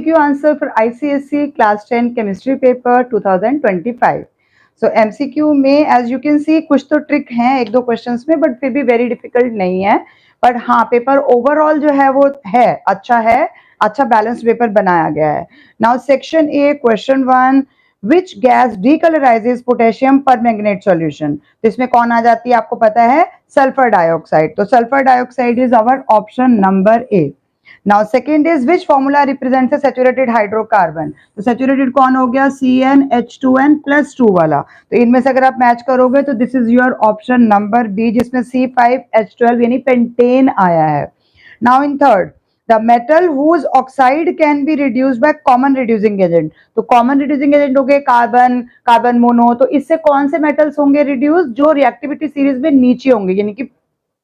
MCQ answer for ICSE class 10 chemistry paper 2025. So MCQ में as you can see कुछ तो trick हैं एक दो क्वेश्चंस में, बट फिर भी वेरी डिफिकल्ट नहीं है. बट हाँ, पेपर ओवरऑल जो है वो है, अच्छा बैलेंस पेपर बनाया गया है. Now section A, question 1, which gas decolourises potassium permanganate solution. तो इसमें कौन आ जाती है आपको पता है, सल्फर डाइऑक्साइड. तो sulphur dioxide is our option number A. Now second is which formula represents a saturated hydrocarbon. तो सैचुरेटेड कौन हो गया, CnH2n+2 वाला. तो इनमें से अगर आप मैच करोगे तो this is your option number b, जिसमें C5H12 यानी पेंटेन आया है. Now in third, the metal whose oxide can be reduced by common reducing agent. तो कॉमन रिड्यूसिंग एजेंट हो गए कार्बन, कार्बन मोनो. तो इससे कौन से मेटल्स होंगे रिड्यूस, जो रिएक्टिविटी सीरीज में नीचे होंगे, यानी कि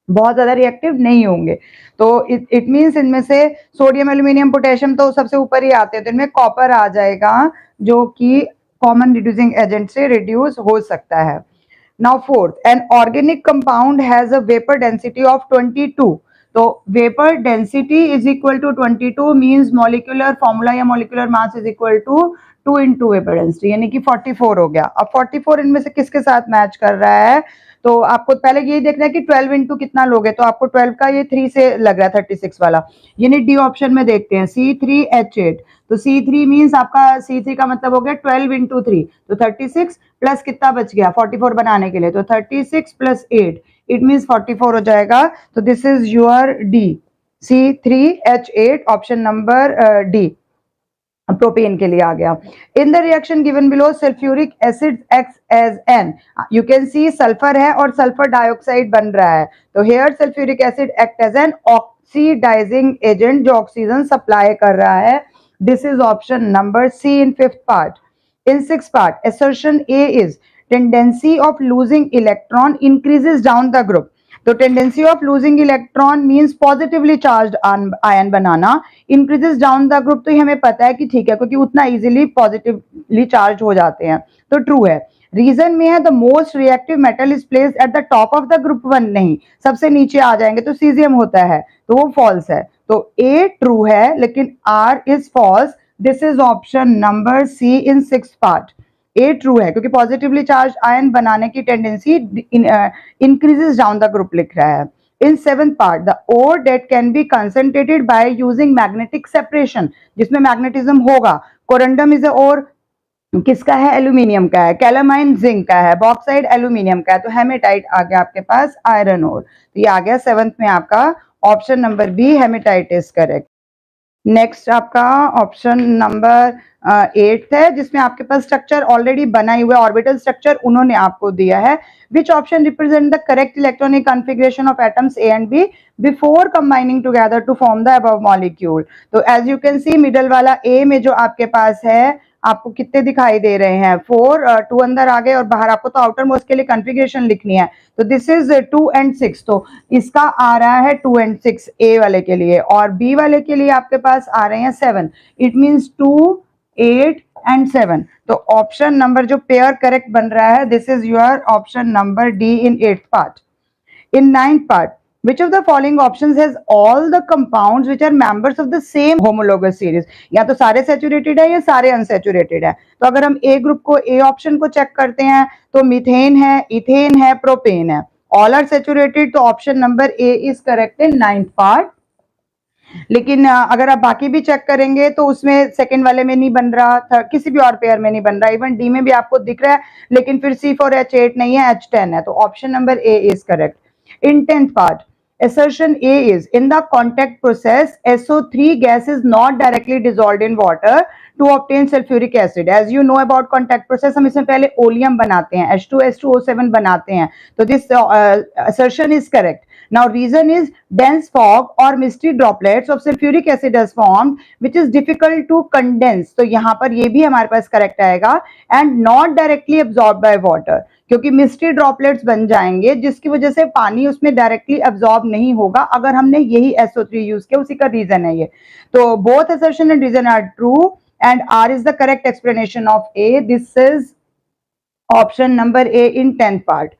बहुत ज्यादा रिएक्टिव नहीं होंगे. तो इट मींस इनमें से सोडियम, एल्यूमिनियम, पोटेशियम तो सबसे ऊपर ही आते हैं. तो इनमें कॉपर आ जाएगा, जो कि कॉमन रिड्यूसिंग एजेंट से रिड्यूस हो सकता है. Now fourth, an organic compound has a vapour density of 22. तो vapour density is equal to 22 means molecular formula या molecular mass is equal to 2 into vapour density, यानी कि 44 हो गया. अब 44 इनमें से किसके साथ मैच कर रहा है, तो आपको पहले यही देखना है कि 12 इंटू कितना लोगे. तो आपको 12 का ये 3 से लग रहा है 36 वाला, यानी डी ऑप्शन में देखते हैं, C3H8. तो C3 मींस आपका C3 का मतलब हो गया 12 इंटू 3, तो 36 प्लस कितना बच गया 44 बनाने के लिए, तो 36 प्लस 8, इट मींस 44 हो जाएगा. तो this is your d, C3H8, option number d propane के लिए आ गया. In the reaction given below sulphuric acid act as an, you can see sulphur है और सल्फर डाइऑक्साइड बन रहा है. तो here sulphuric acid act as an oxidising agent, जो ऑक्सीजन सप्लाई कर रहा है. This is option number c in fifth part. In six part, assertion A is tendency of losing electron increases down the group. तो tendency of losing electron means positively charged ion banana, increases down the group. तो ये हमें पता है कि ठीक है, क्योंकि उतना इजीली पॉजिटिवली चार्ज हो जाते हैं, तो ट्रू है. रीजन में है the most reactive metal is placed at the top of the group 1, नहीं, सबसे नीचे आ जाएंगे तो सीजियम होता है, तो वो फॉल्स है. तो ए ट्रू है, लेकिन r is false. This is option number c in six part. A true है, क्योंकि पॉजिटिवली चार्ज आयन बनाने की tendency increases down the group लिख रहा है. In seventh part, the ore that can be concentrated by using magnetic separation, जिसमें magnetism होगा. Corundum is a ore, किसका है, एल्यूमिनियम का है. कैलामाइन जिंक का है. बॉक्साइड एल्यूमिनियम का है. तो हेमेटाइट आ गया आपके पास आयरन ओर. तो ये आ गया सेवेंथ में आपका option number b, hematite is correct. Next आपका ऑप्शन नंबर 8 है, जिसमें आपके पास स्ट्रक्चर ऑलरेडी बना हुआ है, ऑर्बिटल स्ट्रक्चर उन्होंने आपको दिया है. Which option represent the correct electronic configuration of atoms A and B before combining together to form the above molecule. तो as you can see middle वाला ए में जो आपके पास है, आपको कितने दिखाई दे रहे हैं, 4, 2 अंदर आ गए और बाहर आपको तो आउटर मोस्ट के लिए कॉन्फ़िगरेशन लिखनी है. तो दिस इज 2 and 6. तो इसका आ रहा है 2 and 6 ए वाले के लिए, और बी वाले के लिए आपके पास आ रहे हैं 7. It means 2, 8 and 7. तो ऑप्शन नंबर जो पेयर करेक्ट बन रहा है, this is your option number D in 8th part. In ninth part, which of the following options has all the compounds which are members of the same homologous series? या तो सारे saturated है या सारे unsaturated है. तो अगर हम ए ग्रुप को, ए ऑप्शन को चेक करते हैं, तो मीथेन है, इथेन है, प्रोपेन है, ऑल आर सैचुरेटेड. तो option number A is correct in ninth part. लेकिन अगर आप बाकी भी चेक करेंगे तो उसमें सेकंड वाले में नहीं बन रहा था, किसी भी और पेयर में नहीं बन रहा. इवन डी में भी आपको दिख रहा है, लेकिन फिर C4H8 नहीं है, H10 है. तो option number A is correct. In 10th part, assertion A is in the contact process, SO3 gas is not directly dissolved in water to obtain sulfuric acid. As you know about contact process, हम इसमें पहले oleum बनाते हैं, H2S2O7 बनाते हैं. तो this assertion is correct. Now reason is dense fog or misty droplets of sulfuric acid has formed, which is difficult to condense. तो यहाँ पर ये भी हमारे पास correct आएगा, and not directly absorbed by water. क्योंकि मिस्टी ड्रॉपलेट्स बन जाएंगे, जिसकी वजह से पानी उसमें डायरेक्टली अब्सॉर्ब नहीं होगा अगर हमने यही SO3 यूज किया. उसी का रीजन है ये. तो both assertion and reason are true and R is the correct explanation of A. This is option number A in 10th part.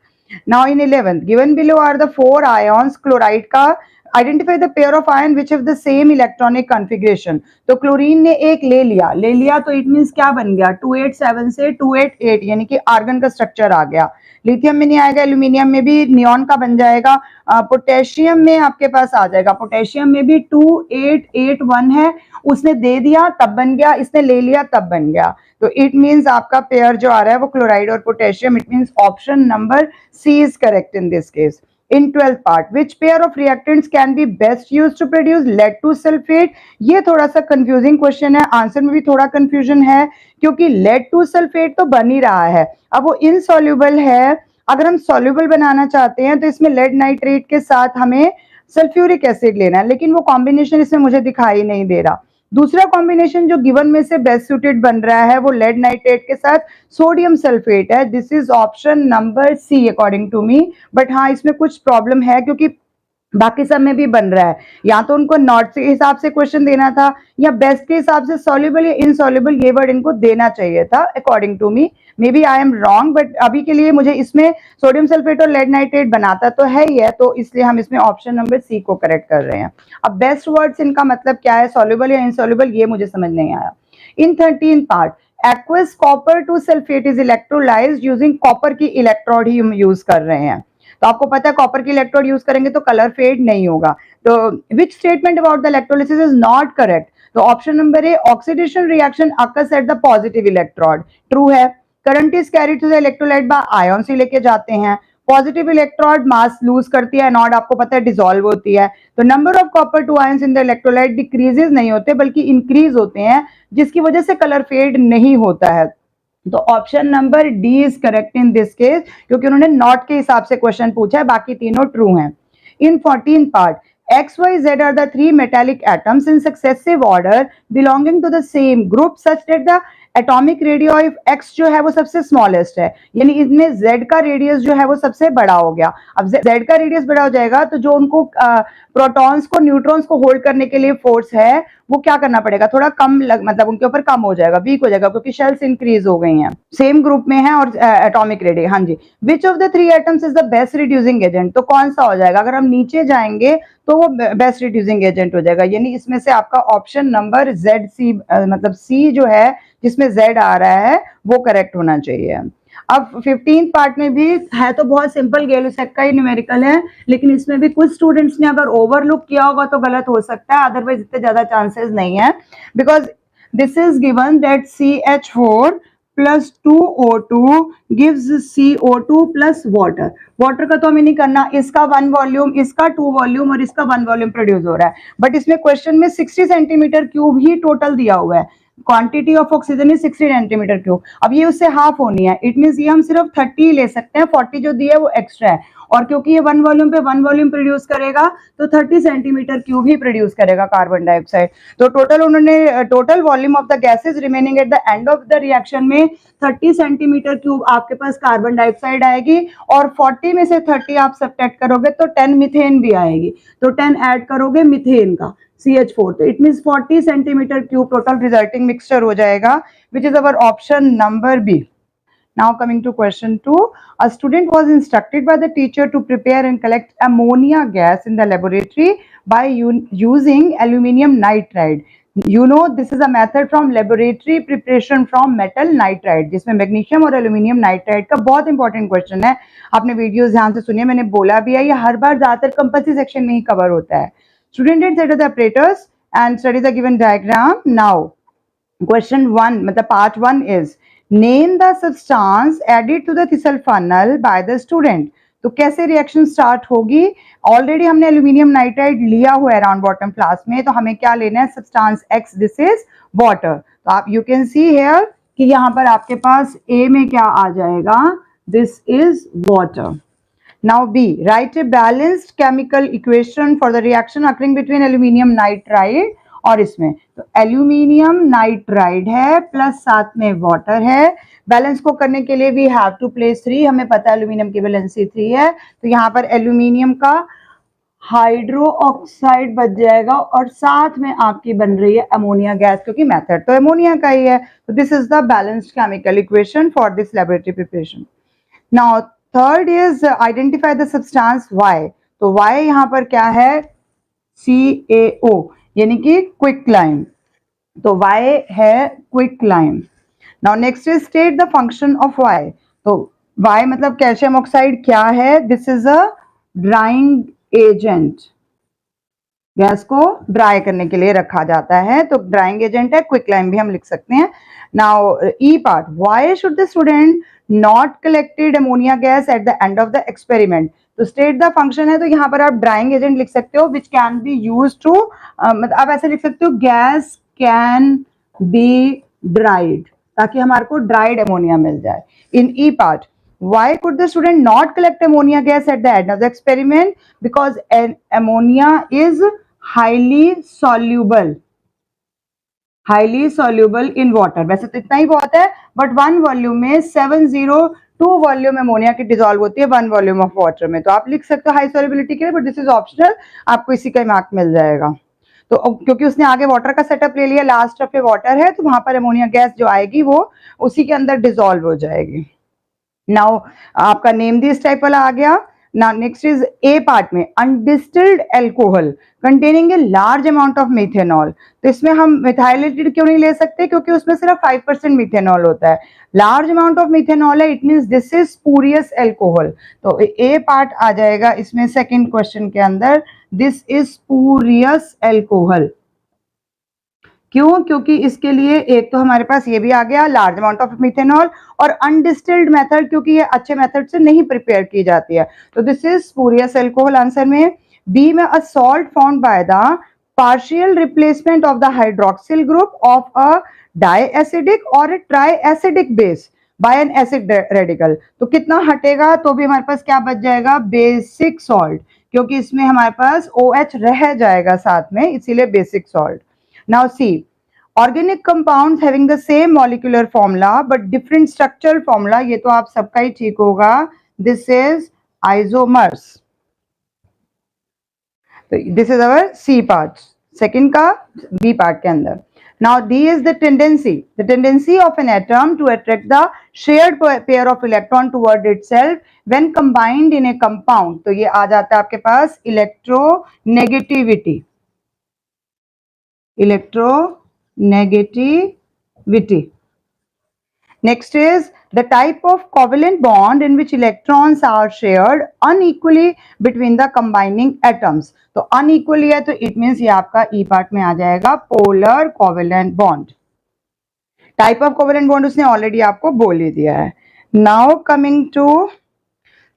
Now in 11th, given below are the 4 ions. Chloride का identify the pair of ion which have the same electronic configuration. तो chlorine ने एक ले लिया तो it means क्या बन गया 287 से 288, यानी कि आर्गन का स्ट्रक्चर आ गया। लिथियम में नहीं आएगा, एल्यूमिनियम में भी नियॉन का बन जाएगा, पोटेशियम में आपके पास आ जाएगा, पोटेशियम में भी 2881 है, उसने दे दिया तब बन गया, इसने ले लिया तब बन गया। तो इट मींस आपका पेयर जो आ रहा है वो क्लोराइड और potassium, it means option number c is correct in this case. In 12th part, which pair of reactants can be best used to produce lead to sulfate? ये थोड़ा सा confusing question है, answer में भी थोड़ा confusion है, क्योंकि lead to sulfate तो बन ही रहा है, अब वो इनसॉल्युबल है। अगर हम सॉल्युबल बनाना चाहते हैं तो इसमें लेड नाइट्रेट के साथ हमें सल्फ्यूरिक एसिड लेना है, लेकिन वो कॉम्बिनेशन इसमें मुझे दिखाई नहीं दे रहा। दूसरा कॉम्बिनेशन जो गिवन में से बेस्ट सूटेड बन रहा है वो लेड नाइट्रेट के साथ सोडियम सल्फेट है। This is option number c according to me. But हाँ, इसमें कुछ प्रॉब्लम है क्योंकि बाकी सब में भी बन रहा है, या तो उनको नॉट के हिसाब से क्वेश्चन देना था या बेस्ट के हिसाब से सॉल्युबल या इनसॉल्युबल ये वर्ड इनको देना चाहिए था according to me. Maybe I am wrong, but अभी के लिए मुझे इसमें सोडियम सल्फेट और लेड नाइट्रेट बनाता तो है ही है, तो इसलिए हम इसमें ऑप्शन नंबर सी को करेक्ट कर रहे हैं। अब बेस्ट वर्ड्स इनका मतलब क्या है, सॉल्युबल या इनसॉल्युबल, ये मुझे समझ नहीं आया। इन 13 part aqueous copper two sulphate is electrolysed using copper की इलेक्ट्रोड ही हम यूज कर रहे हैं। तो आपको पता है कॉपर की इलेक्ट्रोड यूज करेंगे तो कलर फेड नहीं होगा। तो which statement about the electrolysis is not correct? तो option number A, oxidation reaction occurs at the positive electrode, true है। Current is carried to the electrolyte by ion से लेके जाते हैं, पॉजिटिव इलेक्ट्रोड मास loose करती है, एनोड आपको पता है डिसॉल्व होती है। तो number of copper two ions in the electrolyte decreases नहीं होते बल्कि इंक्रीज होते हैं, जिसकी वजह से कलर फेड नहीं होता है। तो option number D is correct in this case, क्योंकि उन्होंने नॉट के हिसाब से क्वेश्चन पूछा है, बाकी तीनों ट्रू हैं। इन 14 part X, Y, Z are the three metallic atoms in successive order belonging to the same group such that the atomic radius of X जो है वो सबसे स्मॉलेस्ट है, यानी इसमें Z का रेडियस जो है वो सबसे बड़ा हो गया। अब Z का रेडियस बड़ा हो जाएगा तो जो उनको प्रोटॉन्स को न्यूट्रॉन्स को होल्ड करने के लिए फोर्स है वो क्या करना पड़ेगा, थोड़ा कम मतलब उनके ऊपर कम हो जाएगा, वीक हो जाएगा, क्योंकि शेल्स इंक्रीज हो गई हैं, सेम ग्रुप में है और एटॉमिक रेडियस। हाँ जी, which of the three atoms is the best reducing agent? तो कौन सा हो जाएगा, अगर हम नीचे जाएंगे तो वो बेस्ट रिड्यूसिंग एजेंट हो जाएगा, यानी इसमें से आपका ऑप्शन नंबर जेड सी मतलब सी जो है जिसमें जेड आ रहा है वो करेक्ट होना चाहिए। अब 15 पार्ट में भी है तो बहुत सिंपल, गेलुसेक का ही न्यूमेरिकल है, लेकिन इसमें भी कुछ स्टूडेंट्स ने अगर ओवरलुक किया होगा तो गलत हो सकता है, अदरवाइज इतने ज्यादा चांसेस नहीं है, because this is given that CH4 plus 2O2 gives CO2 plus water. Water का तो हमें नहीं करना, इसका 1 वॉल्यूम, इसका 2 वॉल्यूम और इसका 1 वॉल्यूम प्रोड्यूस हो रहा है, बट इसमें क्वेश्चन में 60 सेंटीमीटर क्यूब ही टोटल दिया हुआ है। Quantity of oxygen is 60 centimetre cube, अब ये उससे हाफ होनी है, इट मींस ये हम सिर्फ 30 ले सकते हैं, 40 जो दिया है वो एक्स्ट्रा है, और क्योंकि ये 1 वॉल्यूम पे 1 वॉल्यूम प्रोड्यूस करेगा तो 30 सेंटीमीटर क्यूब ही प्रोड्यूस करेगा कार्बन डाइऑक्साइड। तो टोटल उन्होंने total volume of the gases remaining at the end of the reaction में 30 सेंटीमीटर क्यूब आपके पास कार्बन डाइऑक्साइड आएगी, और 40 में से 30 आप सब्ट्रैक्ट करोगे तो 10 मीथेन भी आएगी, तो 10 ऐड करोगे मीथेन का CH4, तो it means 40 centimetre cube total resulting mixture हो जाएगा, which is our option number B. Now coming to question 2, a student was instructed by the teacher to prepare and collect ammonia gas in the laboratory by using aluminum nitride. You know this is a method from laboratory preparation from metal nitride, जिसमें magnesium और aluminium nitride का बहुत important question है। आपने videos ध्यान से सुनिए, मैंने बोला भी है, ये हर बार ज्यादातर कंपल्सरी सेक्शन में ही कवर होता है। Student did set the apparatus and study the given diagram. Now question 1 मतलब part 1 is name the substance added to the thistle funnel by the student. तो कैसे रिएक्शन स्टार्ट होगी? ऑलरेडी हमने aluminium nitride लिया हुआ है राउंड बॉटम क्लास में, तो हमें क्या लेना है, substance X, this is water. तो आप यू कैन सी हियर कि यहाँ पर आपके पास A में क्या आ जाएगा, this is water. Now B, write a balanced chemical equation for the reaction occurring between aluminium nitride और इसमें, तो एल्यूमिनियम नाइट्राइड है प्लस साथ में वाटर है। बैलेंस को करने के लिए वी हैव टू प्लेस 3, हमें पता है एल्यूमिनियम की वैलेंसी 3 है, तो यहाँ पर एल्यूमिनियम का हाइड्रो ऑक्साइड बच जाएगा और साथ में आपकी बन रही है अमोनिया गैस, क्योंकि मेथड तो अमोनिया का ही है। तो this is the balanced chemical equation for this laboratory preparation. Now third is identify the substance Y। तो Y यहाँ पर क्या है, CaO यानी कि क्विकलाइम, तो Y है quicklime. Now next is state the function of Y। तो Y मतलब कैल्शियम ऑक्साइड क्या है? This is a drying agent, gas को ड्राई करने के लिए रखा जाता है, तो ड्राइंग एजेंट है, क्विकलाइम भी हम लिख सकते हैं। Now E part, why should the student not collected ammonia gas at the end of the experiment. तो स्टेट द फंक्शन है, तो यहाँ पर आप ड्राइंग एजेंट लिख सकते हो, which can be use to, मतलब आप ऐसे लिख सकते हो, गैस कैन बी ड्राइड, ताकि हमारे को ड्राइड अमोनिया मिल जाए। इन ई part, why could the student not collect ammonia gas at the end of the experiment? Because ammonia is highly soluble, highly soluble in water. वैसे तो इतना ही बहुत है, बट 1 वॉल्यूम में 702 वॉल्यूम अमोनिया की डिजॉल्व होती है 1 वॉल्यूम ऑफ वाटर में। तो आप लिख सकते हो हाई सॉल्युबिलिटी के लिए, बट दिस इज ऑप्शनल, आपको इसी का मार्क मिल जाएगा। तो क्योंकि उसने आगे वाटर का सेटअप ले लिया, लास्ट पे वाटर है, तो वहां पर अमोनिया गैस जो आएगी वो उसी के अंदर डिजॉल्व हो जाएगी। नाउ आपका नेम भी इस टाइप वाला आ गया। Now next is A part में, undistilled alcohol containing a large amount of methanol. तो इसमें हम मिथाइलेटेड क्यों नहीं ले सकते? क्योंकि उसमें सिर्फ 5% मिथेनॉल होता है। लार्ज अमाउंट ऑफ मिथेनॉल है, it means this is spurious alcohol. तो ए पार्ट आ जाएगा इसमें सेकंड क्वेश्चन के अंदर, दिस इज स्पूरियस एल्कोहल। क्यों? क्योंकि इसके लिए एक तो हमारे पास ये भी आ गया लार्ज अमाउंट ऑफ मिथेनॉल, और अनडिस्टिल्ड मेथड, क्योंकि ये अच्छे मेथड से नहीं प्रिपेयर की जाती है। तो this is spurious alcohol answer में। बी में, a salt found by the partial replacement of the hydroxyl group of a di acidic और tri acidic base by an acid radical. तो कितना हटेगा? तो भी हमारे पास क्या बच जाएगा? बेसिक सॉल्ट, क्योंकि इसमें हमारे पास OH रह जाएगा साथ में, इसीलिए basic salt. Now see, organic compounds having the same molecular formula but different structural formula, ये तो आप सबका ही ठीक होगा, this is isomers। तो this is our C part, second का B part के अंदर। Now D is the tendency of an atom to attract the shared pair of electron toward itself when combined in a compound। तो ये आ जाता है आपके पास electronegativity, electronegativity। Next is the type of covalent bond in which electrons are shared unequally between the combining atoms। तो unequally है, तो it means ये आपका E part में आ जाएगा polar covalent bond। type of covalent bond उसने already आपको बोल ही दिया है। Now coming to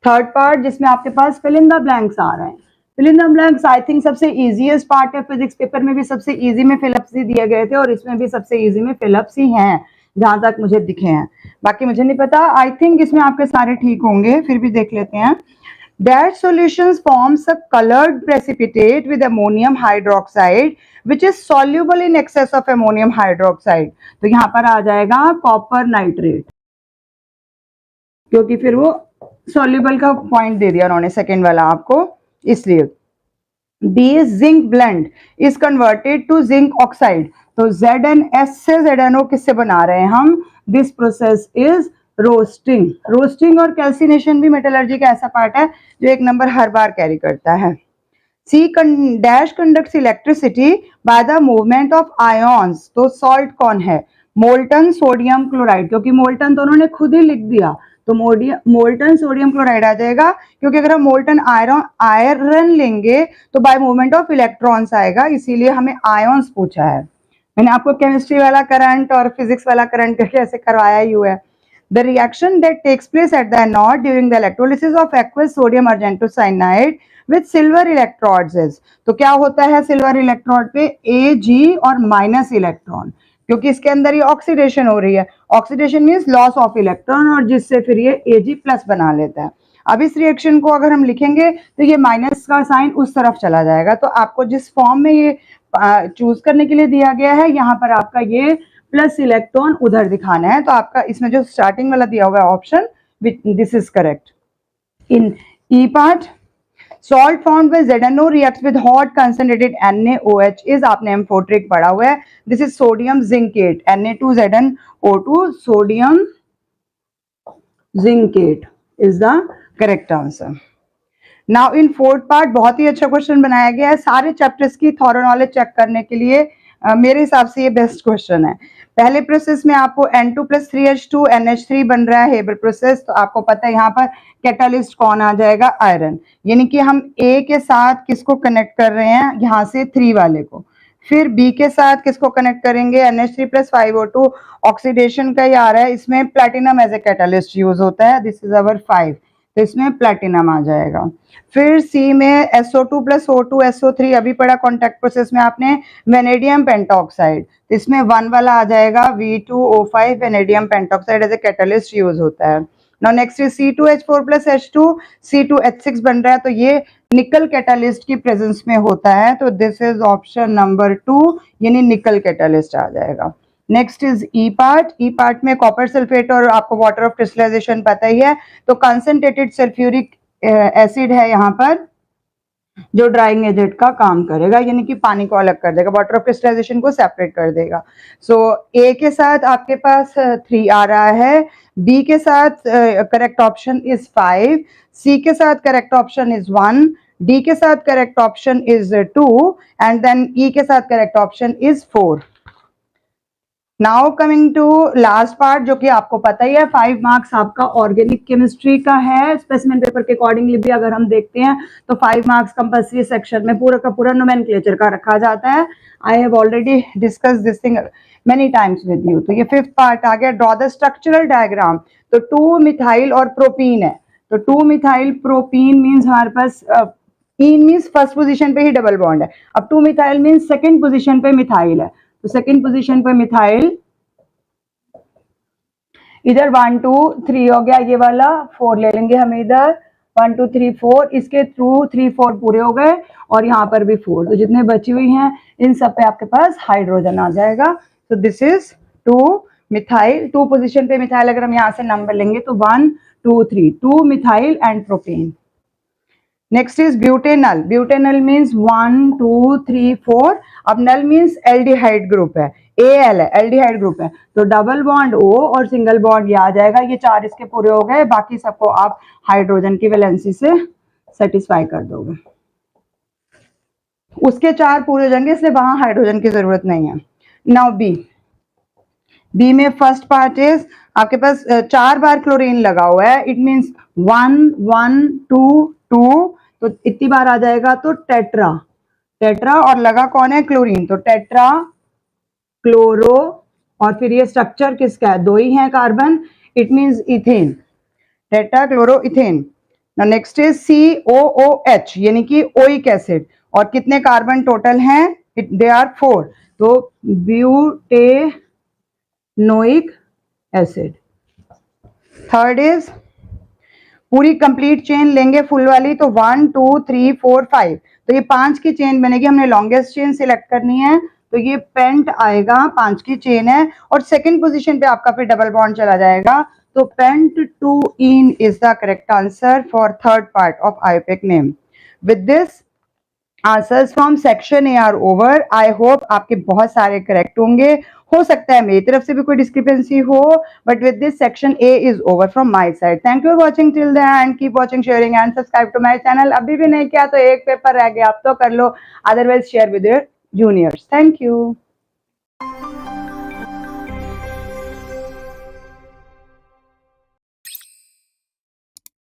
third part, जिसमें आपके पास fill in the blanks आ रहे हैं। fill in the blanks I think सबसे easiest पार्ट है, फिजिक्स पेपर में भी सबसे इजी में फिलअप्स ही दिए गए थे, और इसमें भी सबसे इजी में फिलअप्स ही हैं जहां तक मुझे दिखे हैं, बाकी मुझे नहीं पता। आई थिंक इसमें आपके सारे ठीक होंगे, फिर भी देख लेते हैं। That solutions forms a colored precipitate with ammonium hydroxide which is soluble in excess of ammonium hydroxide। तो यहाँ पर आ जाएगा कॉपर नाइट्रेट, क्योंकि फिर वो सॉल्युबल का पॉइंट दे दिया उन्होंने सेकेंड वाला आपको, इसलिए। B is zinc blende is converted to zinc oxide. तो ZnS से ZnO किससे बना रहे हैं हम? This process is roasting. Roasting और कैल्सिनेशन भी मेटलर्जी का ऐसा पार्ट है जो 1 नंबर हर बार कैरी करता है। C dash conducts electricity by the movement of ions. तो सॉल्ट कौन है? मोल्टन सोडियम क्लोराइड, क्योंकि मोल्टन तो उन्होंने खुद ही लिख दिया, तो मोल्टन सोडियम क्लोराइड आ जाएगा, क्योंकि अगर हम मोल्टन आयरन लेंगे तो बाय मूवमेंट ऑफ इलेक्ट्रॉन्स आएगा, इसीलिए हमें आयॉन्स पूछा है। मैंने आपको केमिस्ट्री वाला करंट और फिजिक्स वाला करंट करके ऐसे करवाया ही हुआ है। The reaction that takes place at the anode during the electrolysis of aqueous sodium argentocyanide with silver electrodes is। तो क्या होता है सिल्वर इलेक्ट्रोड पे? Ag और माइनस इलेक्ट्रॉन, क्योंकि इसके अंदर ये ऑक्सीडेशन हो रही है। Oxidation means loss of electron, और जिससे फिर ये Ag प्लस बना लेता है। अब इस रिएक्शन को अगर हम लिखेंगे तो ये माइनस का साइन उस तरफ चला जाएगा, तो आपको जिस फॉर्म में ये चूज करने के लिए दिया गया है, यहाँ पर आपका ये प्लस इलेक्ट्रॉन उधर दिखाना है, तो आपका इसमें जो स्टार्टिंग वाला दिया हुआ है option, this is correct. In E part, salt found bye ZnO reacts with hot concentrated NaOH is, आपने M4 ट्रिक पढ़ा हुआ है, this is sodium zincate, Na2ZnO2, sodium zincate is the correct answer. Now in fourth part बहुत ही अच्छा question बनाया गया है, सारे चैप्टर्स की थॉरो नॉलेज चेक करने के लिए मेरे हिसाब से ये बेस्ट क्वेश्चन है। पहले प्रोसेस में आपको N2+3H2 NH3 बन रहा है हेबर प्रोसेस, तो आपको पता है यहाँ पर कैटालिस्ट कौन आ जाएगा, आयरन। यानी कि हम A के साथ किसको कनेक्ट कर रहे हैं, यहाँ से 3 वाले को, फिर B के साथ किसको कनेक्ट करेंगे, NH3+5O2, ऑक्सीडेशन का ही आ रहा है, इसमें platinum as a catalyst use होता है, दिस इज अवर 5, तो इसमें प्लैटिनम आ जाएगा। फिर सी में SO2+O2 SO3 अभी पढ़ा कॉन्टैक्ट प्रोसेस में आपने, वेनेडियम पेंटॉक्साइड, इसमें 1 वाला आ जाएगा V2O5, vanadium pentoxide as a catalyst use होता है। Now next is C2H4+H2, C2H6 बन रहा है, तो ये निकल कैटालिस्ट की प्रेजेंस में होता है, तो दिस इज ऑप्शन नंबर 2, यानी निकल कैटालिस्ट आ जाएगा। Next is E part, E part में कॉपर सल्फेट और आपको वाटर ऑफ क्रिस्टलाइजेशन पता ही है, तो कंसंट्रेटेड सल्फ्यूरिक एसिड है यहाँ पर जो ड्राइंग एजेंट का काम करेगा, यानी कि पानी को अलग कर देगा, वाटर ऑफ क्रिस्टलाइजेशन को सेपरेट कर देगा। सो ए के साथ आपके पास 3 आ रहा है, बी के साथ करेक्ट ऑप्शन इज 5, सी के साथ करेक्ट ऑप्शन इज 1, डी के साथ correct option is 2 and then E के साथ correct option is 4। Now coming to last part, जो कि आपको पता ही है 5 मार्क्स आपका ऑर्गेनिक केमिस्ट्री का है। स्पेसिमेन पेपर के अकॉर्डिंगली भी अगर हम देखते हैं तो 5 मार्क्स कंपल्सरी सेक्शन में पूरा का पूरा नोमेनक्लेचर का रखा जाता है। I have already discuss this thing many times with you. तो ये 5th पार्ट आ गया, ड्रॉ द स्ट्रक्चरल डायग्राम। तो 2 मिथाइल और प्रोपीन है, तो 2 मिथाइल प्रोपीन मीन्स हमारे पास इन मीन्स फर्स्ट पोजीशन पे ही डबल बॉन्ड है, अब 2 मिथाइल मीन्स सेकंड पोजीशन पे मिथाइल है, तो सेकंड पोजीशन पर मिथाइल, इधर 1 2 3 हो गया, ये वाला 4 ले लेंगे हम इधर, 1 2 3 4, इसके थ्रू 3 4 पूरे हो गए और यहाँ पर भी 4, तो जितने बची हुई हैं इन सब पे आपके पास हाइड्रोजन आ जाएगा। तो दिस इज 2 मिथाइल, 2 पोजीशन पे मिथाइल, अगर हम यहाँ से नंबर लेंगे तो 1 2 3, 2 methyl and propane. Next is butanal, butanal means 1 2 3 4, अब नल मीन्स एल्डिहाइड ग्रुप है, एल है, एल्डिहाइड ग्रुप है, तो डबल बॉन्ड O और सिंगल बॉन्ड ये आ जाएगा, ये 4 इसके पूरे हो गए, बाकी सबको आप हाइड्रोजन की वैलेंसी से सेटिस्फाई कर दोगे, उसके 4 पूरे हो जाएंगे, इसलिए वहां हाइड्रोजन की जरूरत नहीं है। नाउ बी में फर्स्ट पार्ट इज आपके पास 4 बार क्लोरीन लगा हुआ है, इट मीन्स 1 1 2 2, तो इतनी बार आ जाएगा, तो टेट्रा, टेट्रा और लगा कौन है, क्लोरीन, तो टेट्रा क्लोरो, और फिर ये स्ट्रक्चर किसका है, 2 ही है carbon, it means ethane, tetra chloro ethane. Next is COOH यानी कि ओइक एसिड, और कितने कार्बन टोटल हैं, दे आर 4, तो ब्यूटेनोइक एसिड। थर्ड इज पूरी कंप्लीट चेन लेंगे फुल वाली, तो 1 2 3 4 5, तो ये 5 की चेन बनेगी, हमने लॉन्गेस्ट चेन सिलेक्ट करनी है, तो ये पेंट आएगा, 5 की चेन है, और सेकंड पोजीशन पे आपका फिर डबल बॉन्ड चला जाएगा, तो pent 2 yne is the correct answer for third part of IUPAC name. With this answers from section A are over. I hope आपके बहुत सारे करेक्ट होंगे, हो सकता है मेरी तरफ से भी कोई डिस्क्रिपेंसी हो, but with this section A is over from my side. Thank you for watching till the end, keep watching, sharing and subscribe to my channel. अभी भी नहीं किया तो एक पेपर रह गया, आप तो कर लो, otherwise share with your juniors. Thank you.